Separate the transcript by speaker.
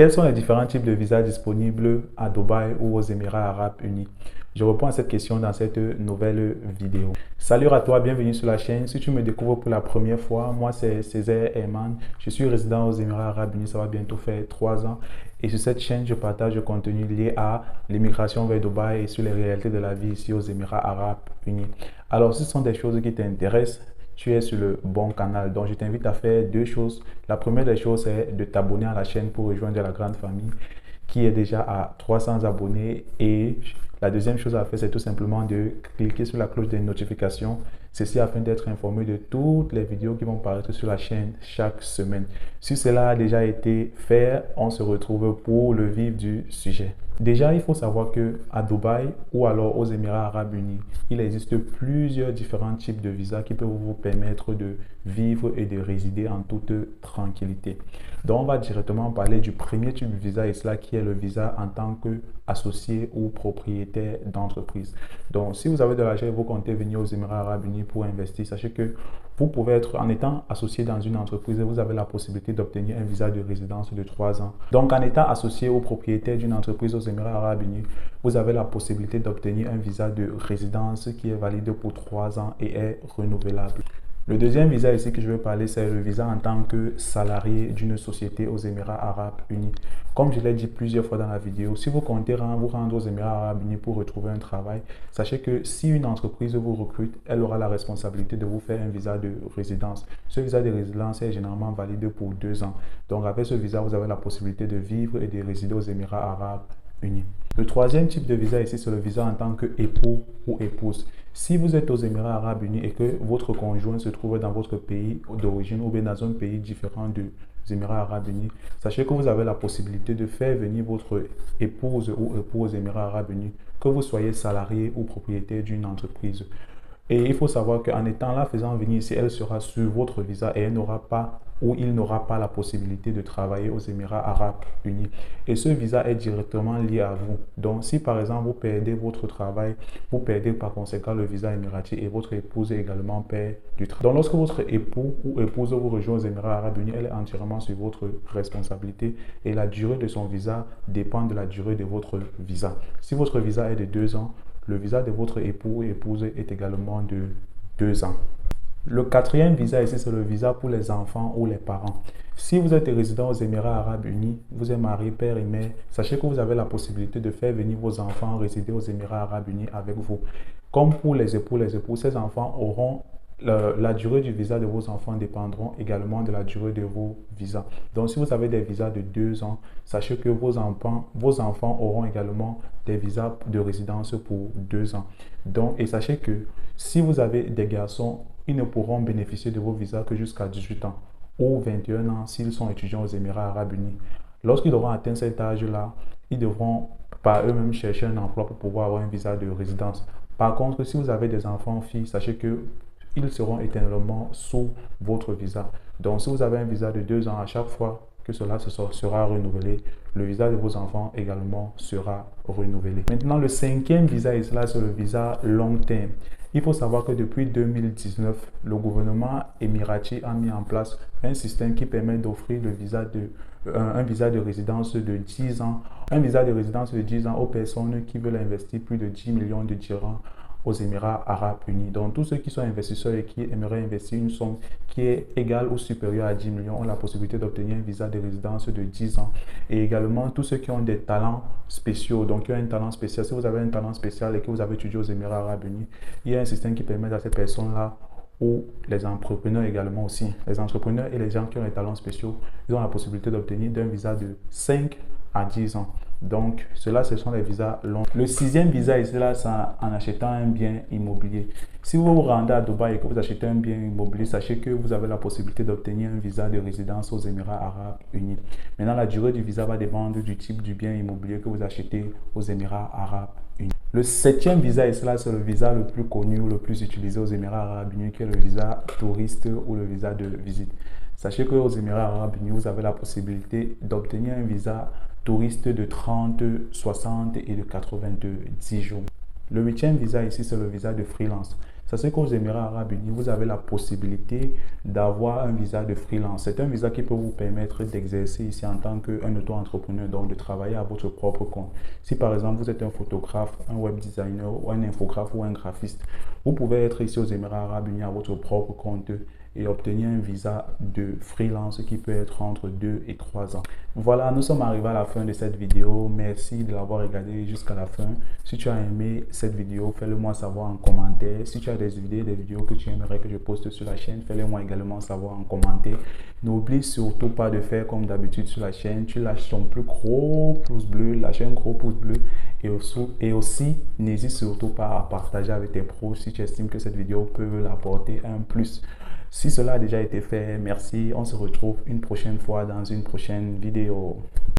Speaker 1: Quels sont les différents types de visas disponibles à Dubaï ou aux Émirats Arabes Unis? Je réponds à cette question dans cette nouvelle vidéo. Salut à toi, bienvenue sur la chaîne. Si tu me découvres pour la première fois, moi c'est Césaire Herman. Je suis résident aux Émirats Arabes Unis, ça va bientôt faire 3 ans. Et sur cette chaîne, je partage du contenu lié à l'immigration vers Dubaï et sur les réalités de la vie ici aux Émirats Arabes Unis. Alors, si ce sont des choses qui t'intéressent, tu es sur le bon canal. Donc, je t'invite à faire deux choses. La première des choses, c'est de t'abonner à la chaîne pour rejoindre la grande famille qui est déjà à 300 abonnés. Et la deuxième chose à faire, c'est tout simplement de cliquer sur la cloche des notifications. Ceci afin d'être informé de toutes les vidéos qui vont paraître sur la chaîne chaque semaine. Si cela a déjà été fait, on se retrouve pour le vif du sujet. Déjà, il faut savoir qu'à Dubaï ou alors aux Émirats Arabes Unis, il existe plusieurs différents types de visas qui peuvent vous permettre de vivre et de résider en toute tranquillité. Donc, on va directement parler du premier type de visa et cela qui est le visa en tant qu'associé ou propriétaire d'entreprise. Donc, si vous avez de l'argent et vous comptez venir aux Émirats Arabes Unis pour investir, sachez que vous pouvez être, en étant associé dans une entreprise, vous avez la possibilité d'obtenir un visa de résidence de 3 ans. Donc, en étant associé ou propriétaire d'une entreprise aux Émirats Arabes Unis, vous avez la possibilité d'obtenir un visa de résidence qui est valide pour 3 ans et est renouvelable. Le deuxième visa ici que je vais parler, c'est le visa en tant que salarié d'une société aux Émirats Arabes Unis. Comme je l'ai dit plusieurs fois dans la vidéo, si vous comptez vous rendre aux Émirats Arabes Unis pour retrouver un travail, sachez que si une entreprise vous recrute, elle aura la responsabilité de vous faire un visa de résidence. Ce visa de résidence est généralement valide pour 2 ans. Donc avec ce visa, vous avez la possibilité de vivre et de résider aux Émirats Arabes Unis. Le troisième type de visa ici, c'est le visa en tant qu'époux ou épouse. Si vous êtes aux Émirats Arabes Unis et que votre conjoint se trouve dans votre pays d'origine ou bien dans un pays différent des Émirats Arabes Unis, sachez que vous avez la possibilité de faire venir votre épouse ou époux aux Émirats Arabes Unis, que vous soyez salarié ou propriétaire d'une entreprise. Et il faut savoir qu'en étant là, faisant venir ici, elle sera sur votre visa et elle n'aura pas ou il n'aura pas la possibilité de travailler aux Émirats Arabes Unis. Et ce visa est directement lié à vous. Donc, si par exemple vous perdez votre travail, vous perdez par conséquent le visa émirati et votre épouse également perd du travail. Donc, lorsque votre époux ou épouse vous rejoint aux Émirats Arabes Unis, elle est entièrement sur votre responsabilité et la durée de son visa dépend de la durée de votre visa. Si votre visa est de 2 ans, le visa de votre époux ou épouse est également de 2 ans. Le quatrième visa ici, c'est le visa pour les enfants ou les parents. Si vous êtes résident aux Émirats Arabes Unis, vous êtes marié, père et mère, sachez que vous avez la possibilité de faire venir vos enfants résider aux Émirats Arabes Unis avec vous. Comme pour les époux, ces enfants auront la durée du visa de vos enfants dépendront également de la durée de vos visas. Donc, si vous avez des visas de 2 ans, sachez que vos enfants auront également des visas de résidence pour 2 ans. Donc, et sachez que si vous avez des garçons, ils ne pourront bénéficier de vos visas que jusqu'à 18 ans ou 21 ans s'ils sont étudiants aux Émirats Arabes Unis. Lorsqu'ils auront atteint cet âge-là, ils devront par eux-mêmes chercher un emploi pour pouvoir avoir un visa de résidence. Par contre, si vous avez des enfants filles, sachez que ils seront éternellement sous votre visa. Donc, si vous avez un visa de 2 ans, à chaque fois que cela sera renouvelé, le visa de vos enfants également sera renouvelé. Maintenant, le cinquième visa, et cela, c'est le visa long terme. Il faut savoir que depuis 2019, le gouvernement émirati a mis en place un système qui permet d'offrir un visa de résidence de 10 ans. Un visa de résidence de 10 ans aux personnes qui veulent investir plus de 10 millions de dirhams aux Émirats Arabes Unis. Donc, tous ceux qui sont investisseurs et qui aimeraient investir une somme qui est égale ou supérieure à 10 millions ont la possibilité d'obtenir un visa de résidence de 10 ans. Et également, tous ceux qui ont des talents spéciaux, donc qui ont un talent spécial, si vous avez un talent spécial et que vous avez étudié aux Émirats Arabes Unis, il y a un système qui permet à ces personnes-là ou les entrepreneurs également aussi. Les entrepreneurs et les gens qui ont des talents spéciaux, ils ont la possibilité d'obtenir un visa de 5 à 10 ans. Donc, ce sont les visas longs. Le sixième visa ici, là, c'est en achetant un bien immobilier. Si vous vous rendez à Dubaï et que vous achetez un bien immobilier, sachez que vous avez la possibilité d'obtenir un visa de résidence aux Émirats Arabes Unis. Maintenant, la durée du visa va dépendre du type du bien immobilier que vous achetez aux Émirats Arabes Unis. Le septième visa ici, là, c'est le visa le plus connu ou le plus utilisé aux Émirats Arabes Unis, qui est le visa touriste ou le visa de visite. Sachez qu'aux Émirats Arabes Unis, vous avez la possibilité d'obtenir un visa touriste de 30, 60 et de 90 jours. Le huitième visa ici, c'est le visa de freelance. Sachez qu'aux Émirats Arabes Unis, vous avez la possibilité d'avoir un visa de freelance. C'est un visa qui peut vous permettre d'exercer ici en tant qu'un auto-entrepreneur, donc de travailler à votre propre compte. Si par exemple vous êtes un photographe, un web designer, ou un infographe ou un graphiste, vous pouvez être ici aux Émirats Arabes Unis à votre propre compte et obtenir un visa de freelance qui peut être entre 2 et 3 ans. Voilà, nous sommes arrivés à la fin de cette vidéo. Merci de l'avoir regardé jusqu'à la fin. Si tu as aimé cette vidéo, fais-le moi savoir en commentaire. Si tu as des idées, des vidéos que tu aimerais que je poste sur la chaîne, fais-le moi également savoir en commentaire. N'oublie surtout pas de faire comme d'habitude sur la chaîne. Tu lâches ton plus gros pouce bleu, lâche un gros pouce bleu et aussi n'hésite surtout pas à partager avec tes proches si tu estimes que cette vidéo peut l'apporter un plus. Si cela a déjà été fait, merci. On se retrouve une prochaine fois dans une prochaine vidéo.